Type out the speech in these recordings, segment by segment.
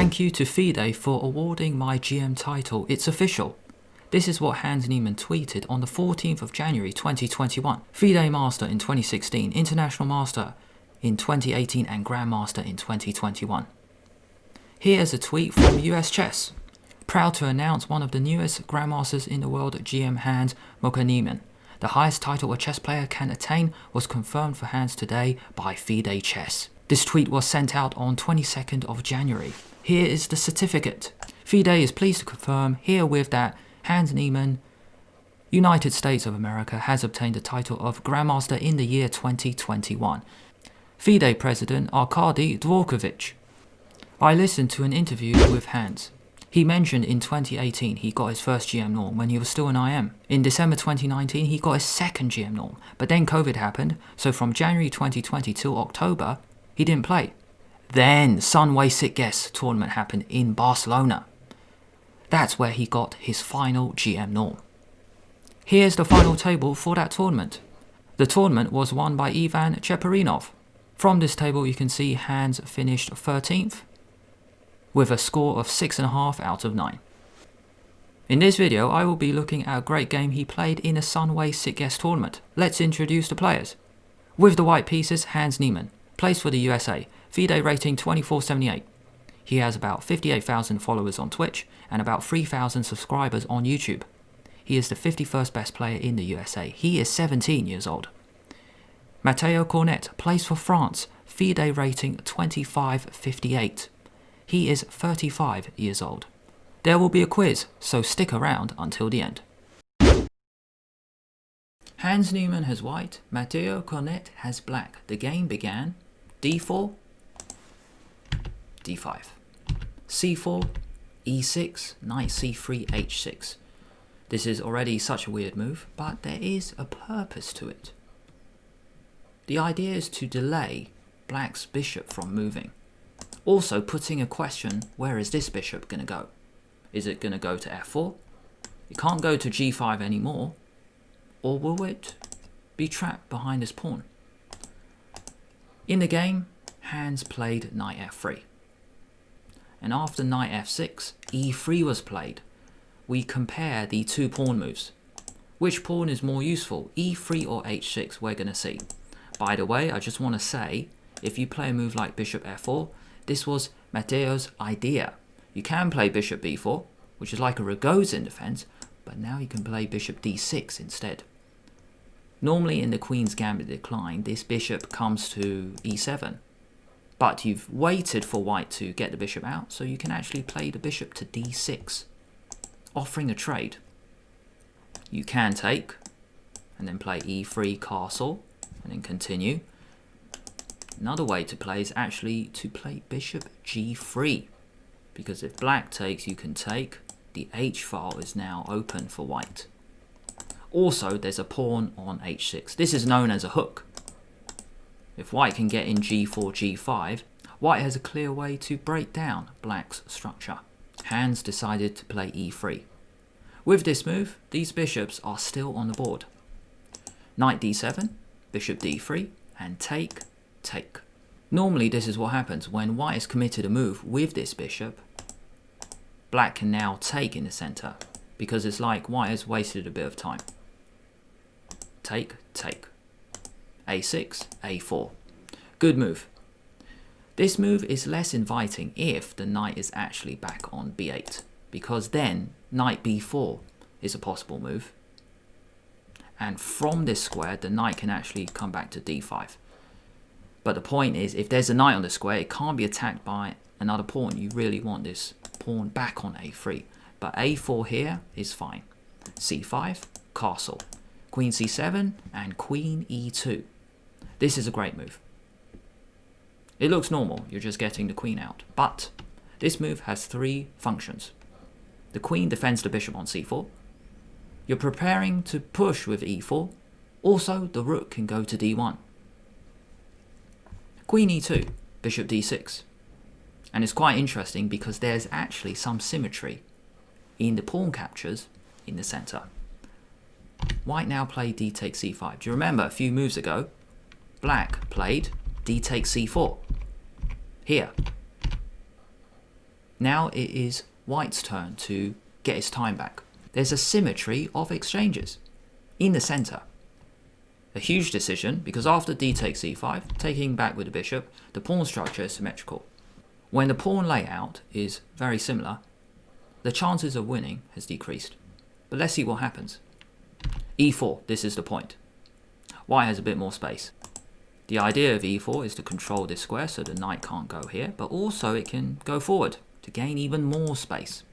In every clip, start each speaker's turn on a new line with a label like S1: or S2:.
S1: Thank you to FIDE for awarding my GM title. It's official. This is what Hans Niemann tweeted on the 14th of January 2021. FIDE Master in 2016, International Master in 2018 and Grandmaster in 2021. Here's a tweet from US Chess. Proud to announce one of the newest Grandmasters in the world, GM Hans Niemann. The highest title a chess player can attain was confirmed for Hans today by FIDE Chess. This tweet was sent out on 22nd of January. Here is the certificate. FIDE is pleased to confirm herewith that Hans Niemann, United States of America, has obtained the title of Grandmaster in the year 2021. FIDE President Arkady Dvorkovich. I listened to an interview with Hans. He mentioned in 2018 he got his first GM norm when he was still an IM. In December 2019 he got his second GM norm, but then COVID happened, so from January 2020 till October he didn't play. Then Sunway Sitges tournament happened in Barcelona. That's where he got his final GM norm. Here's the final table for that tournament. The tournament was won by Ivan Cheparinov. From this table you can see Hans finished 13th with a score of 6.5 out of 9. In this video I will be looking at a great game he played in a Sunway Sitges tournament. Let's introduce the players. With the white pieces, Hans Niemann, plays for the USA, FIDE rating 2478. He has about 58,000 followers on Twitch and about 3,000 subscribers on YouTube. He is the 51st best player in the USA. He is 17 years old. Matthieu Cornette plays for France, FIDE rating 2558. He is 35 years old. There will be a quiz, so stick around until the end. Hans Niemann has white, Matthieu Cornette has black. The game began d4, d5, c4, e6, knight c3, h6. This is already such a weird move, but there is a purpose to it. The idea is to delay black's bishop from moving. Also putting a question, where is this bishop going to go? Is it going to go to f4? It can't go to g5 anymore. Or will it be trapped behind this pawn? In the game, Hans played knight f3. And after knight f6, e3 was played. We compare the two pawn moves. Which pawn is more useful, e3 or h6? We're going to see. By the way, I just want to say, if you play a move like bishop f4, this was Matthieu's idea. You can play bishop b4, which is like a Rogozin defense, but now you can play bishop d6 instead. Normally in the Queen's Gambit decline, this bishop comes to e7. But you've waited for white to get the bishop out, so you can actually play the bishop to d6, offering a trade. You can take, and then play e3 castle, and then continue. Another way to play is actually to play bishop g3, because if black takes, you can take. The h file is now open for white. Also, there's a pawn on h6. This is known as a hook. If white can get in g4, g5, white has a clear way to break down black's structure. Hans decided to play e3. With this move, these bishops are still on the board. Knight d7, bishop d3, and take. Normally this is what happens when white has committed a move with this bishop. Black can now take in the center because it's like white has wasted a bit of time. Take, a6, a4. Good move. This move is less inviting if the knight is actually back on b8, because then knight b4 is a possible move, and from this square the knight can actually come back to d5. But the point is, if there's a knight on the square, it can't be attacked by another pawn. You really want this pawn back on a3. But a4 here is fine. c5, castle. Queen c7 and queen e2. This is a great move. It looks normal, you're just getting the queen out. But this move has three functions. The queen defends the bishop on c4. You're preparing to push with e4. Also, the rook can go to d1. Queen e2, bishop d6. And it's quite interesting because there's actually some symmetry in the pawn captures in the center. White now played d takes c5. Do you remember a few moves ago, black played d takes c4. Here. Now it is white's turn to get his time back. There's a symmetry of exchanges in the center. A huge decision, because after d takes e5, taking back with the bishop, the pawn structure is symmetrical. When the pawn layout is very similar, the chances of winning has decreased. But let's see what happens. e4, this is the point. White has a bit more space. The idea of e4 is to control this square so the knight can't go here, but also it can go forward to gain even more space.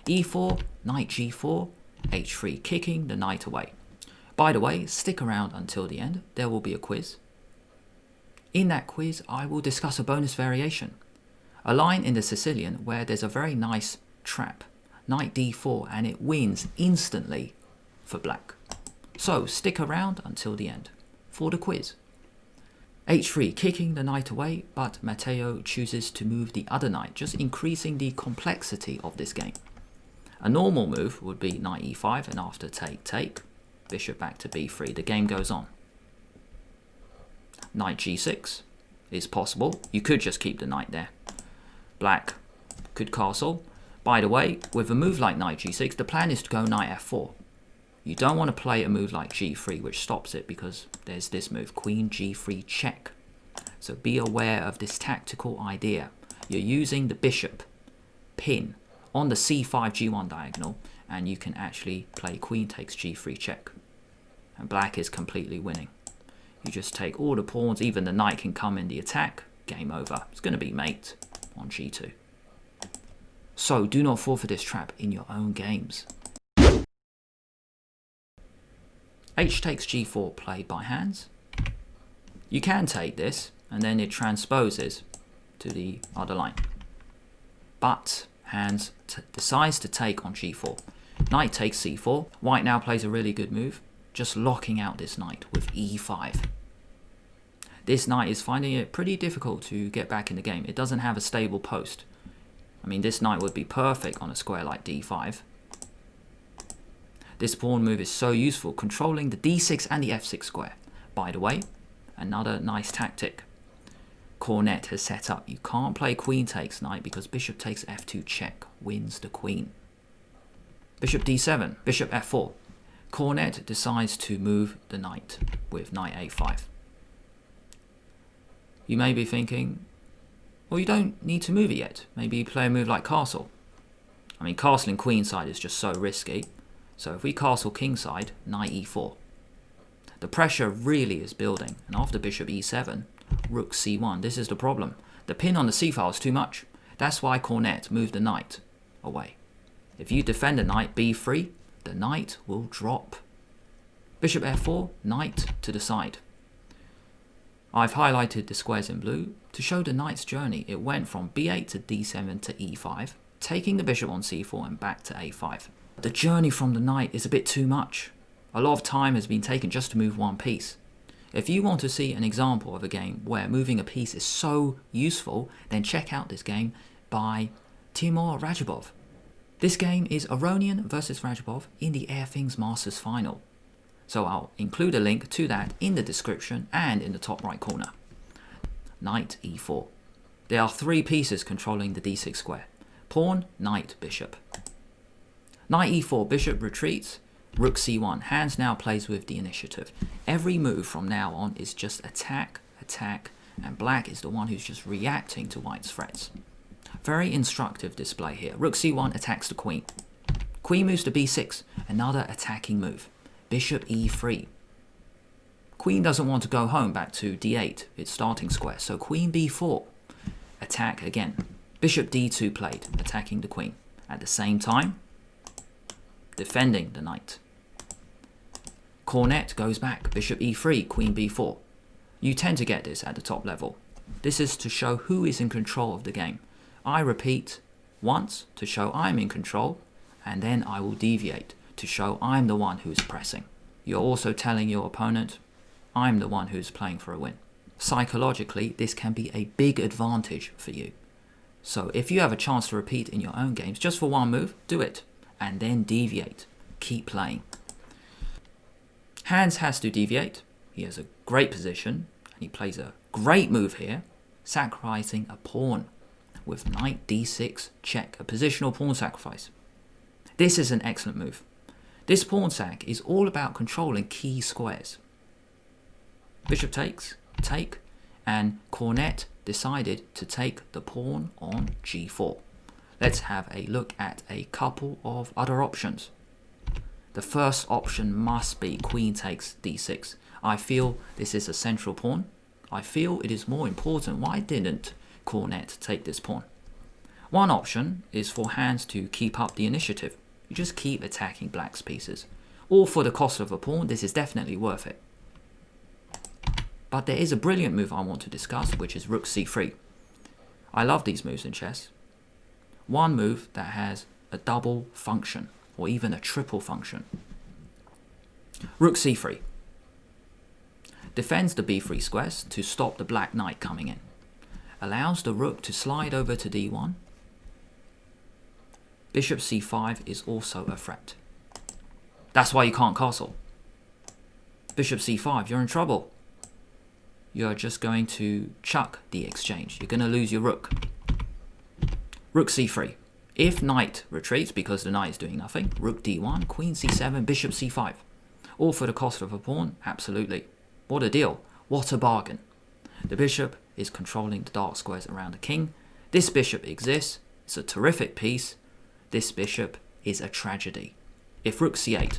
S1: e4, knight g4, h3, kicking the knight away. By the way, stick around until the end, there will be a quiz. In that quiz, I will discuss a bonus variation. A line in the Sicilian where there's a very nice trap, knight d4, and it wins instantly for black. So stick around until the end for the quiz. h3, kicking the knight away, but Matthieu chooses to move the other knight, just increasing the complexity of this game. A normal move would be knight e5, and after take, bishop back to b3, the game goes on. Knight g6 is possible. You could just keep the knight there. Black could castle. By the way, with a move like knight g6, the plan is to go knight f4. You don't want to play a move like g3, which stops it, because there's this move, queen g3 check. So be aware of this tactical idea. You're using the bishop pin on the c5 g1 diagonal, and you can actually play queen takes g3 check. And black is completely winning. You just take all the pawns, even the knight can come in the attack, game over. It's going to be mate on g2. So do not fall for this trap in your own games. H takes g4 played by hands. You can take this and then it transposes to the other line. But hands decides to take on g4. Knight takes c4. White now plays a really good move, just locking out this knight with e5. This knight is finding it pretty difficult to get back in the game. It doesn't have a stable post. I mean, this knight would be perfect on a square like d5. This pawn move is so useful, controlling the d6 and the f6 square. By the way, another nice tactic Cornette has set up. You can't play queen takes knight because bishop takes f2 check wins the queen. Bishop d7, bishop f4. Cornette decides to move the knight with knight a5. You may be thinking, well, you don't need to move it yet. Maybe play a move like castle. I mean, castling queenside is just so risky. So if we castle kingside, knight e4. The pressure really is building, and after bishop e7, rook c1, this is the problem. The pin on the c-file is too much. That's why Cornette moved the knight away. If you defend the knight b3, the knight will drop. Bishop f4, knight to the side. I've highlighted the squares in blue to show the knight's journey. It went from b8 to d7 to e5, taking the bishop on c4 and back to a5. The journey from the knight is a bit too much. A lot of time has been taken just to move one piece. If you want to see an example of a game where moving a piece is so useful, then check out this game by Timur Radjabov. This game is Aronian versus Radjabov in the AirThings Masters Final. So I'll include a link to that in the description and in the top right corner. Knight e4. There are three pieces controlling the d6 square. Pawn, knight, bishop. Knight e4, bishop retreats, rook c1. Hands now plays with the initiative. Every move from now on is just attack, attack, and black is the one who's just reacting to white's threats. Very instructive display here. Rook c1 attacks the queen. Queen moves to b6, another attacking move. Bishop e3. Queen doesn't want to go home back to d8, its starting square, so queen b4. Attack again. Bishop d2 played, attacking the queen. At the same time, defending the knight. Cornette goes back, bishop e3, queen b4. You tend to get this at the top level. This is to show who is in control of the game. I repeat once to show I'm in control, and then I will deviate to show I'm the one who's pressing. You're also telling your opponent, I'm the one who's playing for a win. Psychologically, this can be a big advantage for you. So if you have a chance to repeat in your own games, just for one move, do it. And then deviate. Keep playing. Hans has to deviate. He has a great position, and he plays a great move here, sacrificing a pawn with knight d6 check, a positional pawn sacrifice. This is an excellent move. This pawn sack is all about controlling key squares. Bishop takes, take, and Cornette decided to take the pawn on g4. Let's have a look at a couple of other options. The first option must be queen takes d6. I feel this is a central pawn. I feel it is more important. Why didn't Cornette take this pawn? One option is for hands to keep up the initiative. You just keep attacking black's pieces. Or for the cost of a pawn, this is definitely worth it. But there is a brilliant move I want to discuss, which is rook c3. I love these moves in chess. One move that has a double function, or even a triple function. Rook c3. Defends the b3 squares to stop the black knight coming in. Allows the rook to slide over to d1. Bishop c5 is also a threat. That's why you can't castle. Bishop c5, you're in trouble. You're just going to chuck the exchange. You're going to lose your rook. Rook c3. If knight retreats because the knight is doing nothing, rook d1, queen c7, bishop c5. All for the cost of a pawn? Absolutely. What a deal. What a bargain. The bishop is controlling the dark squares around the king. This bishop exists. It's a terrific piece. This bishop is a tragedy. If rook c8,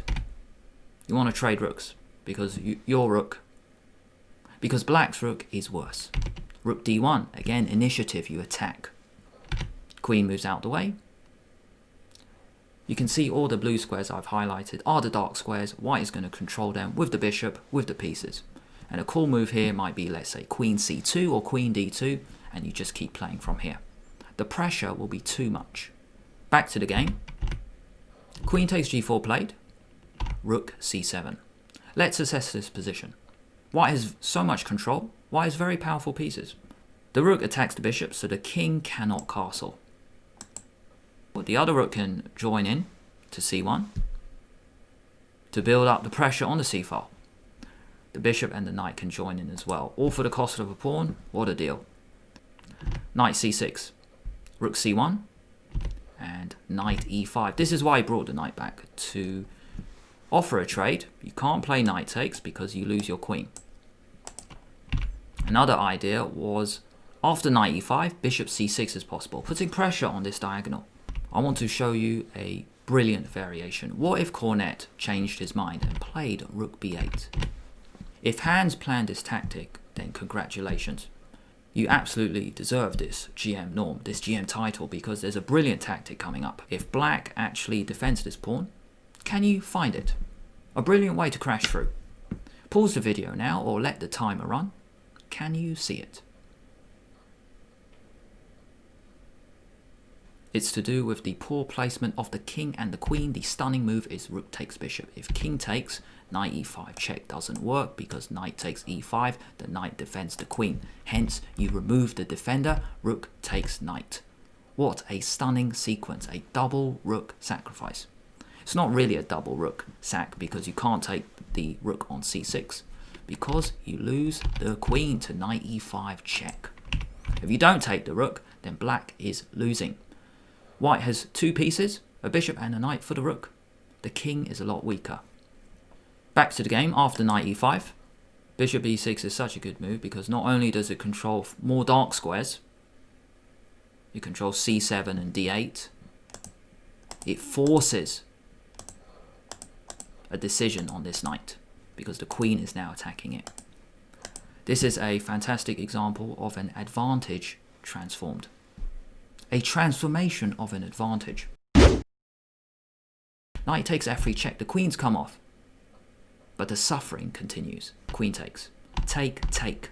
S1: you want to trade rooks because your rook, because black's rook is worse. Rook d1, again, initiative, you attack. Queen moves out the way. You can see all the blue squares I've highlighted are the dark squares. White is going to control them with the bishop, with the pieces. And a cool move here might be, let's say, queen c2 or queen d2, and you just keep playing from here. The pressure will be too much. Back to the game. Queen takes g4 played. Rook c7. Let's assess this position. White has so much control. White has very powerful pieces. The rook attacks the bishop, so the king cannot castle. But the other rook can join in to c1 to build up the pressure on the c-file. The bishop and the knight can join in as well, all for the cost of a pawn. What a deal. Knight c6, rook c1, and knight e5. This is why I brought the knight back, to offer a trade. You can't play knight takes because you lose your queen. Another idea was, after knight e5, bishop c6 is possible, putting pressure on this diagonal. I want to show you a brilliant variation. What if Cornette changed his mind and played rook b8? If Hans planned this tactic, then congratulations. You absolutely deserve this GM norm, this GM title, because there's a brilliant tactic coming up. If black actually defends this pawn, can you find it? A brilliant way to crash through. Pause the video now or let the timer run. Can you see it? It's to do with the poor placement of the king and the queen. The stunning move is rook takes bishop. If king takes, knight e5 check doesn't work because knight takes e5, the knight defends the queen. Hence, you remove the defender, rook takes knight. What a stunning sequence, a double rook sacrifice. It's not really a double rook sack because you can't take the rook on c6 because you lose the queen to knight e5 check. If you don't take the rook, then black is losing. White has two pieces, a bishop and a knight for the rook. The king is a lot weaker. Back to the game after knight e5. Bishop e6 is such a good move because not only does it control more dark squares, it controls c7 and d8. It forces a decision on this knight because the queen is now attacking it. This is a fantastic example of an advantage transformed. A transformation of an advantage. Knight takes f3 check, the queen's come off. But the suffering continues. Queen takes. Take, take.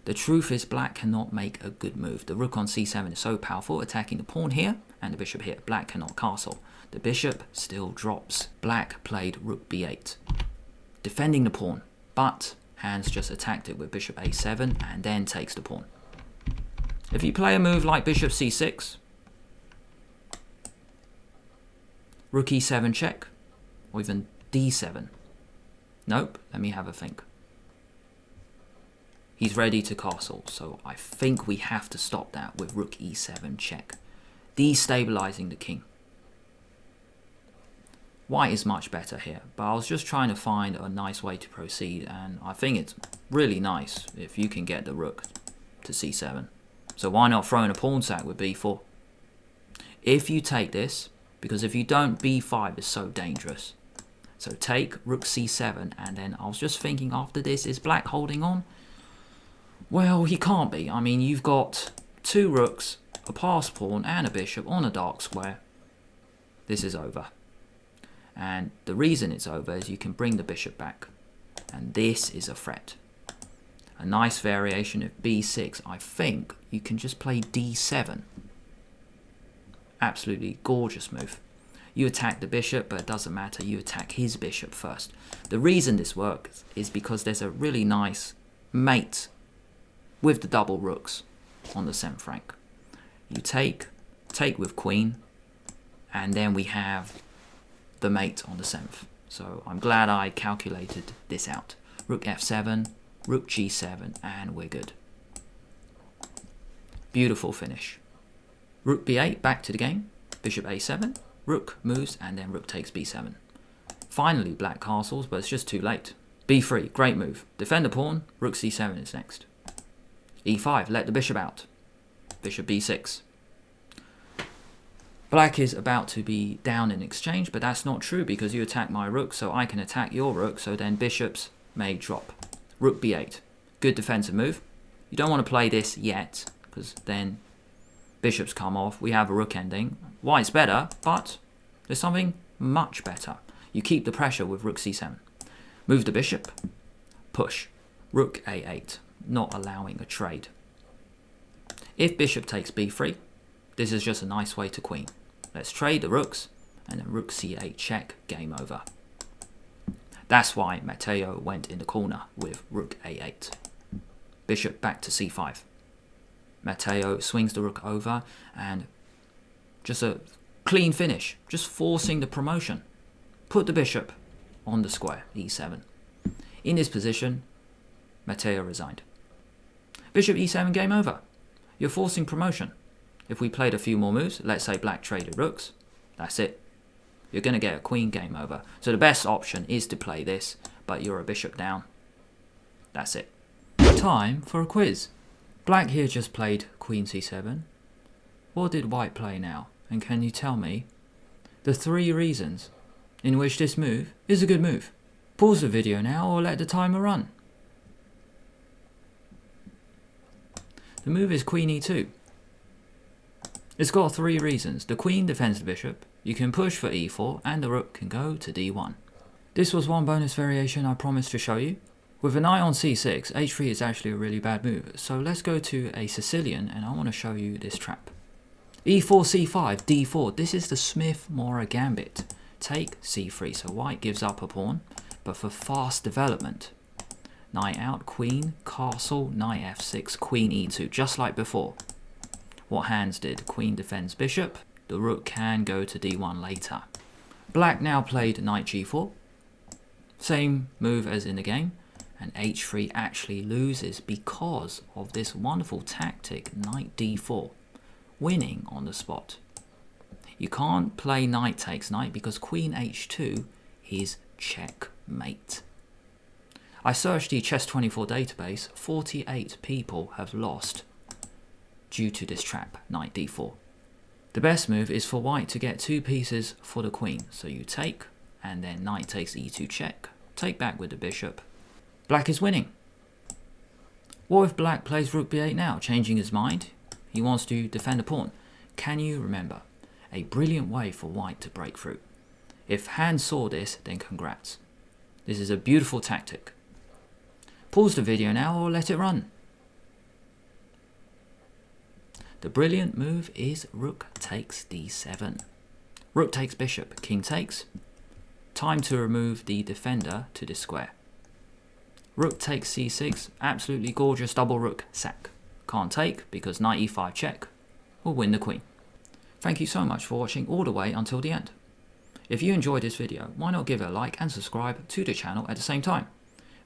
S1: The truth is black cannot make a good move. The rook on c7 is so powerful, attacking the pawn here and the bishop here. Black cannot castle. The bishop still drops. Black played rook b8. Defending the pawn, but Hans just attacked it with bishop a7 and then takes the pawn. If you play a move like bishop c6, rook e7 check, or even d7. Nope, let me have a think. He's ready to castle, so I think we have to stop that with rook e7 check, destabilizing the king. White is much better here, but I was just trying to find a nice way to proceed, and I think it's really nice if you can get the rook to c7. So why not throw in a pawn sack with b4? If you take this, because if you don't, b5 is so dangerous. So take rook c7, and then I was just thinking after this, is black holding on? Well, he can't be. I mean, you've got two rooks, a passed pawn and a bishop on a dark square. This is over. And the reason it's over is you can bring the bishop back. And this is a threat. A nice variation of b6. I think you can just play d7. Absolutely gorgeous move. You attack the bishop, but it doesn't matter. You attack his bishop first. The reason this works is because there's a really nice mate with the double rooks on the 7th rank. You take with queen, and then we have the mate on the 7th. So I'm glad I calculated this out. Rook f7, rook g7, and we're good. Beautiful finish. Rook b8, back to the game. Bishop a7, rook moves, and then rook takes b7. Finally black castles, but it's just too late. b3, great move. Defend the pawn, rook c7 is next. e5, let the bishop out. Bishop b6. Black is about to be down in exchange, but that's not true because you attack my rook, so I can attack your rook, so then bishops may drop. Rook b8. Good defensive move. You don't want to play this yet, because then bishops come off. We have a rook ending. White's better, but there's something much better. You keep the pressure with rook c7. Move the bishop. Push. Rook a8. Not allowing a trade. If bishop takes b3, this is just a nice way to queen. Let's trade the rooks, and then rook c8 check, game over. That's why Matthieu went in the corner with rook a8. Bishop back to c5. Matthieu swings the rook over, and just a clean finish, just forcing the promotion. Put the bishop on the square, e7. In this position, Matthieu resigned. Bishop e7, game over. You're forcing promotion. If we played a few more moves, let's say black traded rooks, that's it. You're going to get a queen, game over. So the best option is to play this, but you're a bishop down. That's it. Time for a quiz. Black here just played queen c7. What did white play now? And can you tell me the 3 reasons in which this move is a good move? Pause the video now or let the timer run. The move is queen e2. It's got 3 reasons. The queen defends the bishop, you can push for e4, and the rook can go to d1. This was one bonus variation I promised to show you. With an eye on c6, h3 is actually a really bad move, so let's go to a Sicilian and I want to show you this trap. e4, c5, d4, this is the Smith-Morra gambit. Take c3, so white gives up a pawn, but for fast development. Knight out, queen, castle, knight f6, queen e2, just like before. What hands did? Queen defends bishop. The rook can go to d1 later. Black now played knight g4. Same move as in the game. And h3 actually loses because of this wonderful tactic, knight d4. Winning on the spot. You can't play knight takes knight because queen h2 is checkmate. I searched the Chess24 database. 48 people have lost due to this trap, knight d4. The best move is for white to get 2 pieces for the queen. So you take, and then knight takes e2 check, take back with the bishop. Black is winning. What if black plays rook b8 now, changing his mind? He wants to defend a pawn. Can you remember? A brilliant way for white to break through. If Hans saw this, then congrats. This is a beautiful tactic. Pause the video now or let it run. The brilliant move is rook takes d7. Rook takes bishop, king takes. Time to remove the defender to this square. Rook takes c6, absolutely gorgeous double rook sack. Can't take because knight e5 check will win the queen. Thank you so much for watching all the way until the end. If you enjoyed this video, why not give it a like and subscribe to the channel at the same time.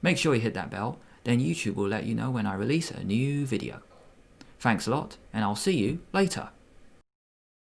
S1: Make sure you hit that bell then YouTube will let you know when I release a new video. Thanks a lot, and I'll see you later.